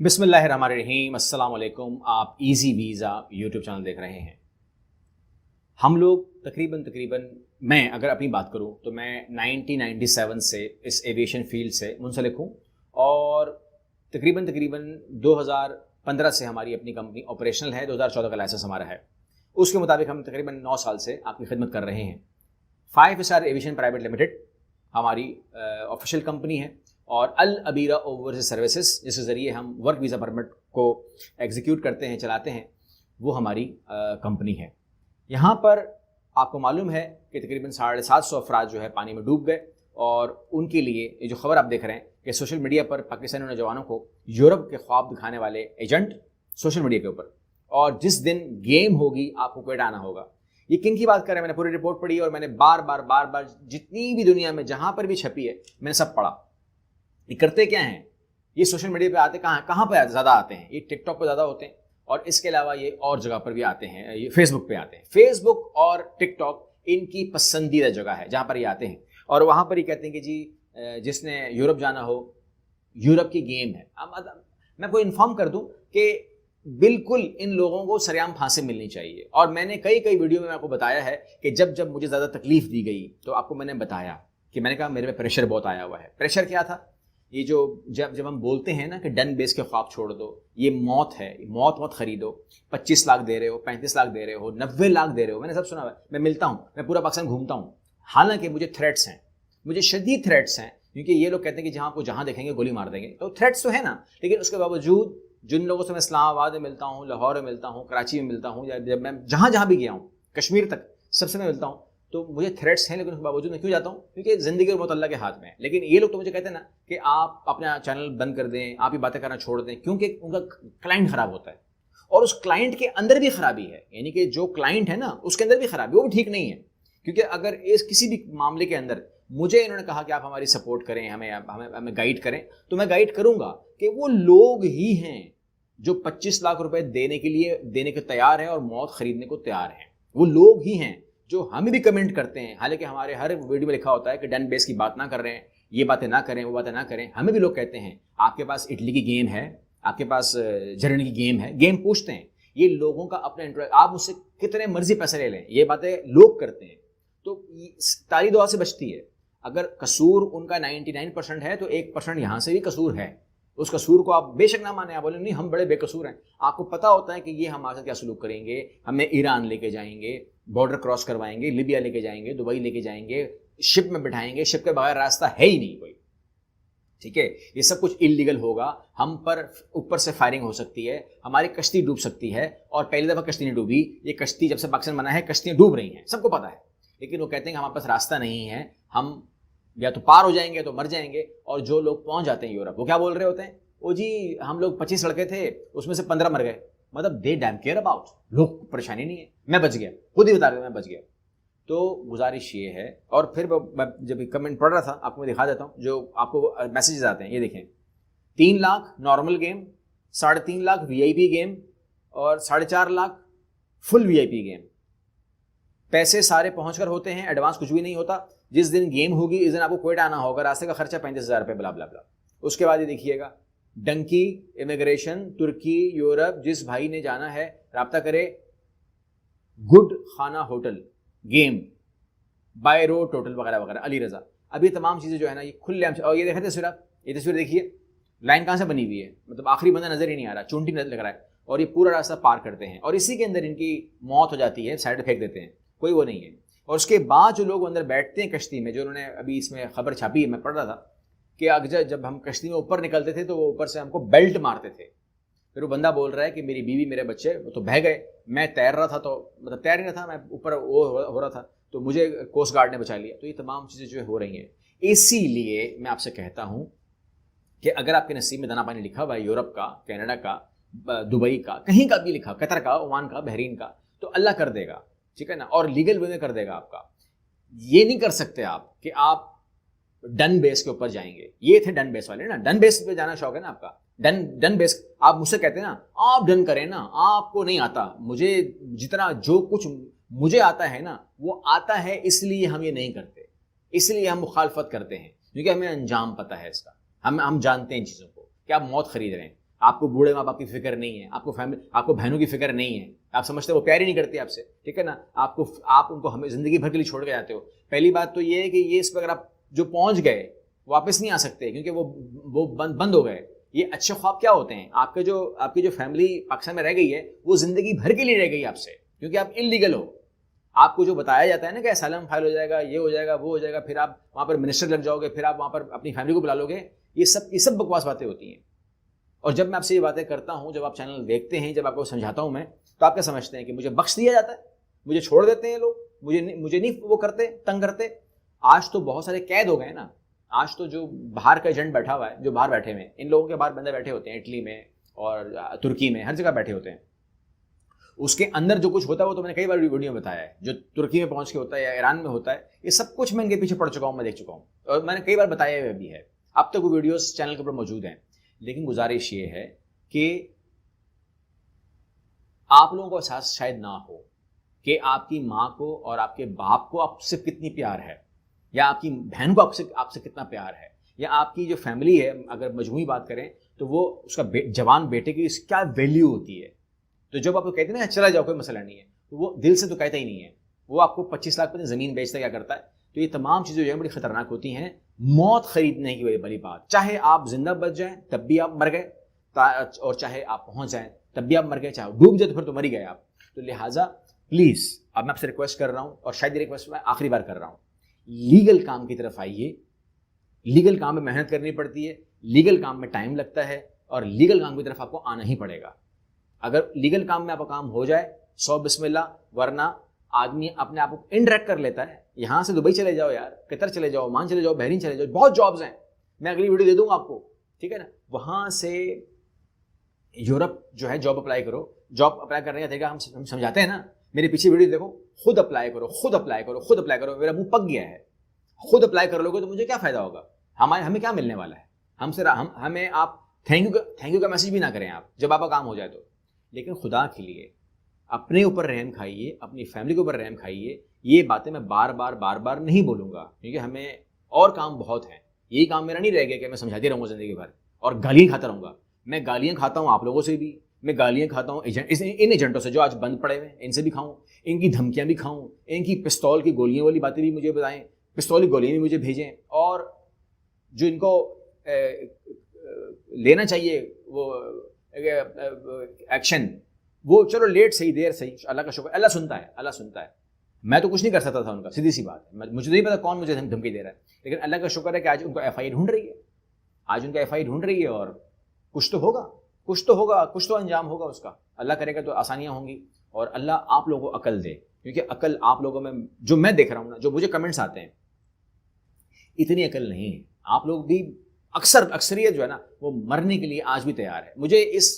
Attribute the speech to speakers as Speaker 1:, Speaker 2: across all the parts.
Speaker 1: بسم اللہ الرحمن الرحیم۔ السلام علیکم۔ آپ ایزی ویزا یوٹیوب چینل دیکھ رہے ہیں۔ ہم لوگ تقریباً میں اگر اپنی بات کروں تو میں 1997 سے اس ایویشن فیلڈ سے منسلک ہوں اور تقریباً 2015 سے ہماری اپنی کمپنی آپریشنل ہے۔ 2014 کا لائسنس ہمارا ہے۔ اس کے مطابق ہم تقریباً 9 سال سے آپ کی خدمت کر رہے ہیں۔ 5 اسٹار ایویشن پرائیویٹ لمیٹڈ ہماری آفیشیل کمپنی ہے اور العبیرہ اوورسیز سروسز جس کے ذریعے ہم ورک ویزا پرمٹ کو ایگزیکیوٹ کرتے ہیں، چلاتے ہیں، وہ ہماری کمپنی ہے۔ یہاں پر آپ کو معلوم ہے کہ تقریباً 750 افراد جو ہے پانی میں ڈوب گئے اور ان کے لیے یہ جو خبر آپ دیکھ رہے ہیں کہ سوشل میڈیا پر پاکستانی نوجوانوں کو یورپ کے خواب دکھانے والے ایجنٹ سوشل میڈیا کے اوپر، اور جس دن گیم ہوگی آپ کو کوئٹہ آنا ہوگا۔ یہ کن کی بات کر رہے ہیں؟ میں نے پوری رپورٹ پڑھی اور میں نے بار بار جتنی بھی دنیا میں جہاں پر بھی چھپی ہے میں نے سب پڑھا۔ یہ کرتے کیا ہیں؟ یہ سوشل میڈیا پہ آتے کہاں پہ زیادہ آتے ہیں؟ یہ ٹک ٹاک پہ زیادہ ہوتے ہیں اور اس کے علاوہ یہ اور جگہ پر بھی آتے ہیں، یہ فیس بک پہ آتے ہیں۔ فیس بک اور ٹک ٹاک ان کی پسندیدہ جگہ ہے جہاں پر یہ آتے ہیں اور وہاں پر یہ کہتے ہیں کہ جی جس نے یورپ جانا ہو، یورپ کی گیم ہے۔ میں کو انفارم کر دوں کہ بالکل ان لوگوں کو سریعام پھانسی ملنی چاہیے، اور میں نے کئی ویڈیو میں آپ کو بتایا ہے کہ جب مجھے زیادہ تکلیف دی گئی تو آپ کو میں نے بتایا کہ میں نے کہا میرے پہ پریشر بہت آیا ہوا ہے۔ پریشر کیا تھا؟ یہ جو جب ہم بولتے ہیں نا کہ ڈن بیس کے خواب چھوڑ دو، یہ موت ہے، موت مت خریدو۔ 25 لاکھ دے رہے ہو، 35 لاکھ دے رہے ہو، 90 لاکھ دے رہے ہو، میں نے سب سنا ہوا ہے۔ میں ملتا ہوں، میں پورا پاکستان گھومتا ہوں، حالانکہ مجھے تھریٹس ہیں، مجھے شدید تھریٹس ہیں، کیونکہ یہ لوگ کہتے ہیں کہ جہاں کو جہاں دیکھیں گے گولی مار دیں گے، تو تھریٹس تو ہے نا۔ لیکن اس کے باوجود جن لوگوں سے میں اسلام آباد میں ملتا ہوں، لاہور میں ملتا ہوں، کراچی میں ملتا ہوں، یا جب میں جہاں بھی گیا ہوں، کشمیر تک سب سے میں ملتا ہوں، تو مجھے تھریٹس ہیں، لیکن اس کے باوجود میں کیوں جاتا ہوں؟ کیونکہ زندگی اور موت اللہ کے ہاتھ میں ہے۔ لیکن یہ لوگ تو مجھے کہتے ہیں نا کہ آپ اپنا چینل بند کر دیں، آپ ہی باتیں کرنا چھوڑ دیں، کیونکہ ان کا کلائنٹ خراب ہوتا ہے اور اس کلائنٹ کے اندر بھی خرابی ہے، یعنی کہ جو کلائنٹ ہے نا اس کے اندر بھی خرابی، وہ بھی ٹھیک نہیں ہے۔ کیونکہ اگر اس کسی بھی معاملے کے اندر مجھے انہوں نے کہا کہ آپ ہماری سپورٹ کریں، ہمیں گائیڈ کریں، تو میں گائیڈ کروں گا کہ وہ لوگ ہی ہیں جو 25 لاکھ روپے دینے کے تیار ہیں اور موت خریدنے کو تیار ہیں۔ وہ لوگ ہی ہیں جو ہمیں بھی کمنٹ کرتے ہیں، حالانکہ ہمارے ہر ویڈیو میں لکھا ہوتا ہے کہ ڈن بیس کی بات نہ کر رہے ہیں، یہ باتیں نہ کریں، وہ باتیں نہ کریں۔ ہمیں بھی لوگ کہتے ہیں آپ کے پاس اٹلی کی گیم ہے، آپ کے پاس جرمنی کی گیم ہے، گیم پوچھتے ہیں۔ یہ لوگوں کا اپنا انٹرسٹ، آپ مجھ سے کتنے مرضی پیسے لے لیں، یہ باتیں لوگ کرتے ہیں۔ تو تالی دعا سے بچتی ہے۔ اگر قصور ان کا 99% ہے تو 1% یہاں سے بھی قصور ہے۔ اس قصور کو آپ بے شک نہ مانیں، آپ بولیں نہیں ہم بڑے بے قصور ہیں۔ آپ کو پتا ہوتا ہے کہ یہ ہمارے ساتھ کیا سلوک کریں گے، ہمیں ایران لے کے جائیں گے، بارڈر کراس کروائیں گے، لیبیا لے کے جائیں گے، دبئی لے کے جائیں گے، شپ میں بٹھائیں گے، شپ کے بغیر راستہ ہے ہی نہیں کوئی، ٹھیک ہے؟ یہ سب کچھ انلیگل ہوگا، ہم پر اوپر سے فائرنگ ہو سکتی ہے، ہماری کشتی ڈوب سکتی ہے، اور پہلی دفعہ کشتی نہیں ڈوبی، یہ کشتی جب سے پاکستان بنا ہے کشتیاں ڈوب رہی ہیں، سب کو پتا ہے۔ لیکن وہ کہتے ہیں کہ ہمارے پاس راستہ نہیں ہے، ہم یا تو پار ہو جائیں گے تو مر جائیں گے۔ اور جو لوگ پہنچ جاتے ہیں یورپ، وہ کیا بول رہے ہوتے ہیں؟ او جی ہم لوگ 25 لڑکے تھے، اس میں سے 15 مر گئے۔ مطلب دے ڈیم کیئر اباؤٹ، لوگ پریشانی نہیں ہے، میں بچ گیا، خود ہی بتا رہے میں بچ گیا۔ تو گزارش یہ ہے، اور پھر میں جب کمنٹ پڑھ رہا تھا آپ کو میں دکھا دیتا ہوں جو آپ کو میسیجز آتے ہیں۔ یہ دیکھیں، 3 لاکھ نارمل گیم، 3.5 لاکھ وی آئی پی گیم، اور 4.5 لاکھ فل وی آئی پی گیم۔ پیسے سارے پہنچ کر ہوتے ہیں، ایڈوانس کچھ بھی نہیں ہوتا۔ جس دن گیم ہوگی اس دن آپ کو کوئٹہ آنا ہوگا، راستے کا خرچہ 35,000 روپے، بلا بلا بلا۔ اس کے بعد یہ دیکھیے گا، ڈنکی امیگریشن ترکی یورپ، جس بھائی نے جانا ہے رابطہ کرے، گڈ خانہ hotel game, by road total وغیرہ وغیرہ، علی رضا۔ اب یہ تمام چیزیں جو ہے نا یہ کھلے عام، اور یہ دیکھیں تصویر، آپ یہ تصویر دیکھیے، لائن کہاں سے بنی ہوئی ہے، مطلب آخری بندہ نظر ہی نہیں آ رہا، چونٹی نظر لگ رہا ہے، اور یہ پورا راستہ پار کرتے ہیں اور اسی کے اندر ان کی موت ہو جاتی ہے، سائڈ پھینک دیتے ہیں، کوئی وہ نہیں ہے۔ اور اس کے بعد جو لوگ اندر بیٹھتے ہیں کشتی میں، جو انہوں نے ابھی اس میں خبر چھاپی ہے، میں پڑھ رہا تھا کہ جب ہم کشتی میں اوپر نکلتے تھے تو وہ اوپر سے ہم کو بیلٹ مارتے تھے۔ پھر وہ بندہ بول رہا ہے کہ میری بیوی میرے بچے وہ تو بہہ گئے، میں تیر رہا تھا، تو مطلب تیر نہیں رہا تھا، میں اوپر وہ ہو رہا تھا، تو مجھے کوسٹ گارڈ نے بچا لیا۔ تو یہ تمام چیزیں جو ہو رہی ہیں، اسی لیے میں آپ سے کہتا ہوں کہ اگر آپ کے نصیب میں دانا پانی لکھا ہوا ہے یورپ کا، کینیڈا کا، دبئی کا، کہیں کا بھی لکھا، قطر کا، عمان کا، بحرین کا، تو اللہ کر دے گا، ٹھیک ہے نا، اور لیگل وے میں کر دے گا آپ کا۔ یہ نہیں کر سکتے آپ کہ آپ ڈن بیس کے اوپر جائیں گے۔ یہ تھے ڈن بیس والے نا، ڈن بیس پہ جانا شوق ہے نا آپ کا، ڈن بیس۔ آپ مجھ سے کہتے ہیں نا آپ ڈن کریں نا، آپ کو نہیں آتا، مجھے جتنا جو کچھ مجھے آتا ہے نا وہ آتا ہے، اس لیے ہم یہ نہیں کرتے، اس لیے ہم مخالفت کرتے ہیں، کیونکہ ہمیں انجام پتہ ہے اس کا، ہم جانتے ہیں ان چیزوں کو کہ آپ موت خرید رہے ہیں۔ آپ کو بوڑھے ماں باپ کی فکر نہیں ہے, آپ کو بہنوں کی فکر نہیں ہے, آپ سمجھتے ہیں وہ پیار ہی نہیں کرتے آپ سے, ٹھیک ہے نا, آپ ان کو ہمیں زندگی بھر کے لیے چھوڑ کے جاتے ہو. پہلی بات تو یہ ہے کہ یہ اس پہ اگر آپ جو پہنچ گئے واپس نہیں آ سکتے, کیونکہ وہ بند ہو گئے. یہ اچھے خواب کیا ہوتے ہیں؟ آپ کی جو فیملی پاکستان میں رہ گئی ہے وہ زندگی بھر کے لیے رہ گئی آپ سے, کیونکہ آپ انلیگل ہو. آپ کو جو بتایا جاتا ہے نا کہ اسائلم فائل ہو جائے گا, یہ ہو جائے گا, وہ ہو جائے گا, پھر آپ وہاں پر منسٹر لگ جاؤ گے, پھر آپ وہاں پر اپنی فیملی کو بلا لو گے, یہ سب بکواس باتیں ہوتی ہیں. اور جب میں آپ سے یہ باتیں کرتا ہوں, جب آپ چینل دیکھتے ہیں, جب آپ کو سمجھاتا ہوں میں, تو آپ کیا سمجھتے ہیں کہ مجھے بخش دیا جاتا ہے, مجھے چھوڑ دیتے ہیں لوگ, مجھے نہیں وہ کرتے, تنگ کرتے. آج تو بہت سارے قید ہو گئے نا. آج تو جو باہر کا ایجنٹ بیٹھا ہوا ہے, جو باہر بیٹھے ہوئے ہیں, ان لوگوں کے باہر بندے بیٹھے ہوتے ہیں, اٹلی میں اور ترکی میں, ہر جگہ بیٹھے ہوتے ہیں. اس کے اندر جو کچھ ہوتا ہے وہ تو میں نے کئی بار ویڈیو میں بتایا ہے, جو ترکی میں پہنچ کے ہوتا ہے یا ایران میں ہوتا ہے, یہ سب کچھ میں ان کے پیچھے پڑ چکا ہوں, میں دیکھ چکا ہوں, اور میں نے کئی بار بتایا ہوا بھی ہے. اب تک وہ ویڈیوز چینل کے اوپر موجود ہیں. لیکن گزارش یہ ہے کہ آپ لوگوں کو احساس شاید نہ ہو کہ آپ کی ماں کو اور آپ کے باپ کو آپ سے کتنی پیار ہے, یا آپ کی بہن کو آپ سے کتنا پیار ہے, یا آپ کی جو فیملی ہے, اگر مجموعی بات کریں تو وہ اس کا جوان بیٹے کی کیا ویلیو ہوتی ہے. تو جب آپ کو کہتے ہیں نا چلا جاؤ کوئی مسئلہ نہیں ہے, تو وہ دل سے تو کہتا ہی نہیں ہے. وہ آپ کو 25 لاکھ پہ زمین بیچتا کیا کرتا ہے. تو یہ تمام چیزیں جو ہیں بڑی خطرناک ہوتی ہیں. موت خریدنے کی بڑی بات, چاہے آپ زندہ بچ جائیں تب بھی آپ مر گئے, اور چاہے آپ پہنچ جائیں تب بھی آپ مر گئے, چاہے ڈوب جائے تو پھر تو مر ہی گئے آپ. تو لہٰذا پلیز اب میں آپ سے ریکویسٹ کر رہا ہوں, اور شاید یہ ریکویسٹ میں آخری بار کر رہا ہوں, لیگل کام کی طرف آئیے. لیگل کام میں محنت کرنی پڑتی ہے, لیگل کام میں ٹائم لگتا ہے, اور لیگل کام کی طرف آپ کو آنا ہی پڑے گا. اگر لیگل کام میں آپ کا کام ہو جائے 100 بسم اللہ, ورنہ آدمی اپنے آپ کو انڈائریکٹ کر لیتا ہے. یہاں سے دبئی چلے جاؤ یار, قطر چلے جاؤ, عمان چلے جاؤ, بحرین چلے جاؤ, بہت جابز ہیں, میں اگلی ویڈیو دے دوں گا آپ کو, ٹھیک ہے نا. وہاں سے یورپ جو ہے جاب اپلائی کرو. جاب اپلائی کرنے کا طریقہ ہم سمجھاتے ہیں نا, میرے پیچھے ویڈیو دیکھو, خود اپلائی کرو, خود اپلائی کرو, خود اپلائی کرو. میرا منہ پک گیا ہے. خود اپلائی کر لو گے تو مجھے کیا فائدہ ہوگا, ہمیں کیا ملنے والا ہے. ہمیں آپ تھینک یو کا میسج بھی نہ کریں آپ جب آپ کا کام ہو جائے تو. لیکن خدا کے لیے اپنے اوپر رحم کھائیے, اپنی فیملی کے اوپر رحم کھائیے. یہ باتیں میں بار بار نہیں بولوں گا, کیونکہ ہمیں اور کام بہت ہیں. یہی کام میرا نہیں رہ گیا کہ میں سمجھاتی رہوں گا زندگی بھر اور گالیاں کھاتا رہوں گا. میں گالیاں کھاتا ہوں آپ لوگوں سے بھی, میں گالیاں کھاتا ہوں ان ایجنٹوں سے جو آج بند پڑے ہوئے ہیں, ان سے بھی کھاؤں, ان کی دھمکیاں بھی کھاؤں, ان کی پستول کی گولیوں والی باتیں بھی مجھے بتائیں, پستول کی گولیاں بھی مجھے بھیجیں. اور جو ان کو لینا چاہیے وہ ایکشن, وہ چلو لیٹ صحیح دیر صحیح, اللہ کا شکر, اللہ سنتا ہے. میں تو کچھ نہیں کر سکتا تھا ان کا, سیدھی سی بات ہے. مجھے نہیں پتا کون مجھے دھمکی دے رہا ہے, لیکن اللہ کا شکر ہے کہ آج ان کو ایف آئی ڈھونڈ رہی ہے, اور کچھ تو انجام ہوگا اس کا. اللہ کرے گا تو آسانیاں ہوں گی, اور اللہ آپ لوگوں کو عقل دے, کیونکہ عقل آپ لوگوں میں جو میں دیکھ رہا ہوں نا, جو مجھے کمنٹس آتے ہیں, اتنی عقل نہیں ہے. آپ لوگ بھی اکثریت جو ہے نا وہ مرنے کے لیے آج بھی تیار ہے. مجھے اس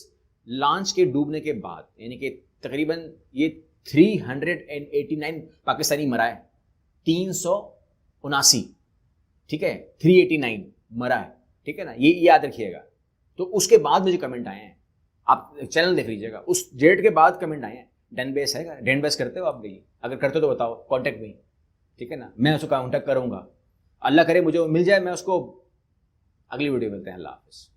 Speaker 1: لانچ کے ڈوبنے کے بعد, یعنی کہ تقریباً یہ 389 پاکستانی مرا ہے, 379, ٹھیک ہے, 389 مرا ہے, ٹھیک ہے نا, یہ یاد رکھیے گا. تو اس کے بعد مجھے کمنٹ آئے ہیں, آپ چینل دیکھ لیجیے گا, اس ڈیٹ کے بعد کمنٹ آئے ہیں. ڈن بیس ہے گا, ڈن بیس کرتے ہو آپ بھی, اگر کرتے ہو تو بتاؤ, کانٹیکٹ میں, ٹھیک ہے نا, میں اس کو کانٹیکٹ کروں گا. اللہ کرے مجھے مل جائے, میں اس کو اگلی ویڈیو ملتے ہیں. اللہ حافظ.